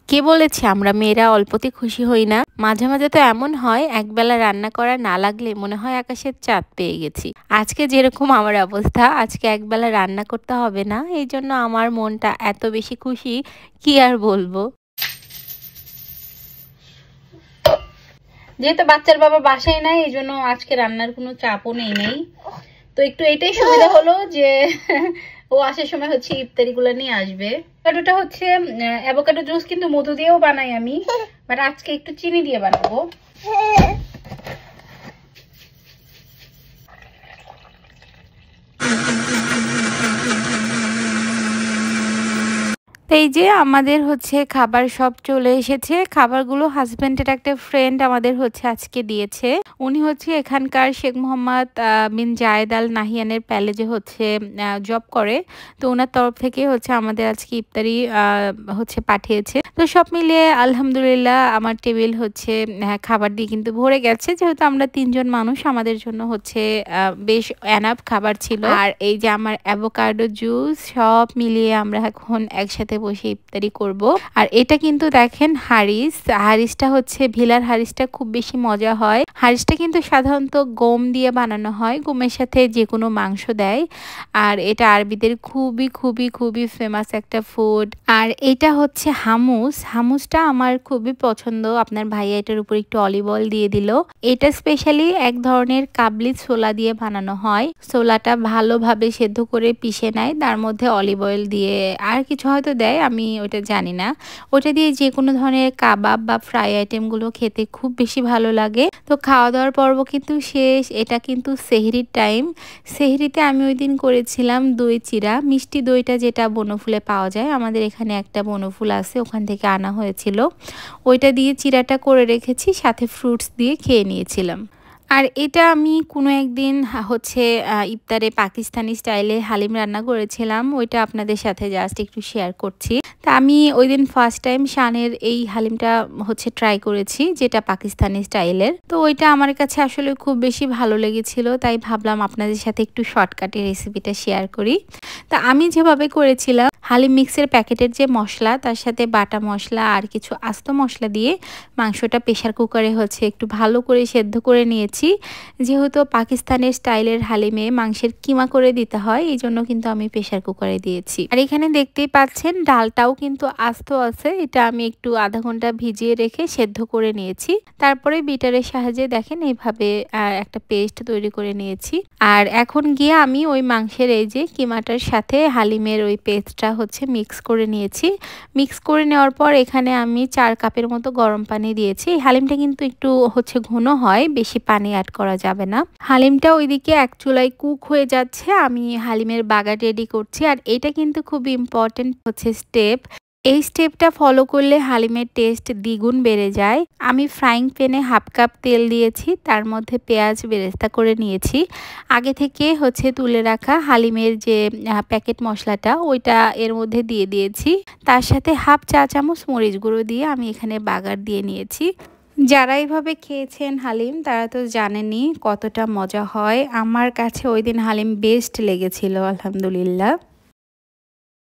কে বলেছে আমরা মেয়েরা অল্পতে খুশি হই না? মাঝে মাঝে তো এমন হয় একবেলা রান্না করা না লাগলে মনে হয় আকাশের চাঁদ পেয়ে গেছি। আজকে যেরকম আমার অবস্থা, আজকে একবেলা রান্না করতে হবে না, এই জন্য আমার মনটা এত বেশি খুশি, কি আর বলবো। যেহেতু বাচ্চার বাবা বাসায় নাই, এই জন্য আজকে রান্নার কোনো চাপও নেই। তো একটু এটাই সুবিধা হলো যে ও আসার সময় হচ্ছে ইফতারি গুলো নিয়ে আসবে। অ্যাভোকাডোটা হচ্ছে অ্যাভোকাডো জুস কিন্তু মধু দিয়েও বানাই আমি, বাট আজকে একটু চিনি দিয়ে বানাবো। তো এই যে আমাদের হচ্ছে খাবার সব চলে এসেছে। খাবারগুলো হাজবেন্ডের একটা ফ্রেন্ড আমাদের হচ্ছে আজকে দিয়েছে। উনি হচ্ছে এখানকার শেখ মোহাম্মদ বিন জায়েদ আল নাহিয়ানের প্যালেজে হচ্ছে জব করে। তো ওনার তরফ থেকে হচ্ছে আমাদের আজকে ইফতারি হচ্ছে পাঠিয়েছে। তো সব মিলিয়ে আলহামদুলিল্লাহ আমার টেবিল হচ্ছে খাবার দিয়ে কিন্তু ভরে গেছে। যেহেতু আমরা ৩ জন মানুষ, আমাদের জন্য হচ্ছে বেশ এনাফ খাবার ছিল। আর এই যে আমার অ্যাভোকাডো জুস, সব মিলিয়ে আমরা এখন একসাথে বসে ইফতারি করব। আর এটা কিন্তু দেখেন হারিসটা হচ্ছে ভিলার হারিসটা খুব বেশি মজা হয়। হারিসটা কিন্তু সাধারণত গম দিয়ে বানানো হয়, গমের সাথে যে কোনো মাংস দেয়। আর এটা আরবিদের খুবই খুবই খুবই ফেমাস একটা ফুড। আর এটা হচ্ছে হামুসটা আমার খুবই পছন্দ। আপনার ভাইয়া এটার উপর একটু অলিভ অয়েল দিয়ে দিল। এটা স্পেশালি এক ধরনের কাবলি ছোলা দিয়ে বানানো হয়। ছোলাটা ভালোভাবে সেদ্ধ করে পিষে নেয়, তার মধ্যে অলিভ অয়েল দিয়ে আর কিছু হয়তো দেয়, আমি ওটা জানি না। ওটা দিয়ে যে কোনো ধরনের কাবাব বা ফ্রাই আইটেমগুলো খেতে খুব বেশি ভালো লাগে। তো খাওয়া দাওয়ার পর্ব কিন্তু শেষ। এটা কিন্তু সেহরির টাইম। সেহরিতে আমি ওই দিন করেছিলাম দই চিড়া, মিষ্টি দইটা যেটা বনফুলে পাওয়া যায়, আমাদের এখানে একটা বনফুল আছে, ওখান থেকে আনা হয়েছিল। ওইটা দিয়ে চিড়াটা করে রেখেছি, সাথে ফ্রুটস দিয়ে খেয়ে নিয়েছিলাম। আর এটা আমি কোনো একদিন হচ্ছে ইফতারে পাকিস্তানি স্টাইলে হালিম রান্না করেছিলাম, ওইটা আপনাদের সাথে জাস্ট একটু শেয়ার করছি। তা আমি ওই দিন ফার্স্ট টাইম শানের এই হালিমটা হচ্ছে ট্রাই করেছি, যেটা পাকিস্তানি স্টাইলের। তো ওইটা আমার কাছে আসলে খুব বেশি ভালো লেগেছিল, তাই ভাবলাম আপনাদের সাথে একটু শর্টকাটে রেসিপিটা শেয়ার করি। তা আমি যেভাবে করেছিলাম, হালিম মিক্সের প্যাকেটের যে মশলা, তার সাথে বাটা মশলা আর কিছু আস্ত মশলা দিয়ে মাংসটা প্রেশার কুকারে হচ্ছে একটু ভালো করে সেদ্ধ করে নিয়েছি। যেহেতু পাকিস্তানের স্টাইলের হালিমে মাংসের কিমা করে দিতে হয়, এই জন্য কিন্তু আমি প্রেশার কুকারে দিয়েছি। আর এখানে দেখতেই পাচ্ছেন ডালটাও কিন্তু আস্ত আছে, এটা আমি একটু আধা ঘন্টা ভিজিয়ে রেখে সেদ্ধ করে নিয়েছি। তারপরে বিটারের সাহায্যে দেখেন এইভাবে একটা পেস্ট তৈরি করে নিয়েছি। আর এখন গিয়ে আমি ওই মাংসের এই যে কিমাটার সাথে হালিমের ওই পেস্টটা হচ্ছে মিক্স করে নিয়েছি। মিক্স করে নেওয়ার পর এখানে আমি 4 কাপের মতো গরম পানি দিয়েছি। হালিমটা কিন্তু একটু হচ্ছে ঘন হয়, বেশি পানি অ্যাড করা যাবে না। হালিমটা ওইদিকে এক চুলায় কুক হয়ে যাচ্ছে, আমি হালিমের বাগার রেডি করছি। আর এটা কিন্তু খুব ইম্পর্টেন্ট হচ্ছে স্টেপ। এই স্টেপটা ফলো করলে হালিমের টেস্ট দ্বিগুণ বেড়ে যায়। আমি ফ্রাইং প্যানে 1/2 কাপ তেল দিয়েছি, তার মধ্যে পেঁয়াজ বেরেস্তা করে নিয়েছি। আগে থেকে হচ্ছে তুলে রাখা হালিমের যে প্যাকেট মশলাটা, ওইটা এর মধ্যে দিয়ে দিয়েছি। তার সাথে 1/2 চা চামচ মরিচ গুঁড়ো দিয়ে আমি এখানে বাগার দিয়ে নিয়েছি। যারা এইভাবে খেয়েছেন হালিম, তারা তো জানেনই কতটা মজা হয়। আমার কাছে ওই দিন হালিম বেস্ট লেগেছিল আলহামদুলিল্লাহ।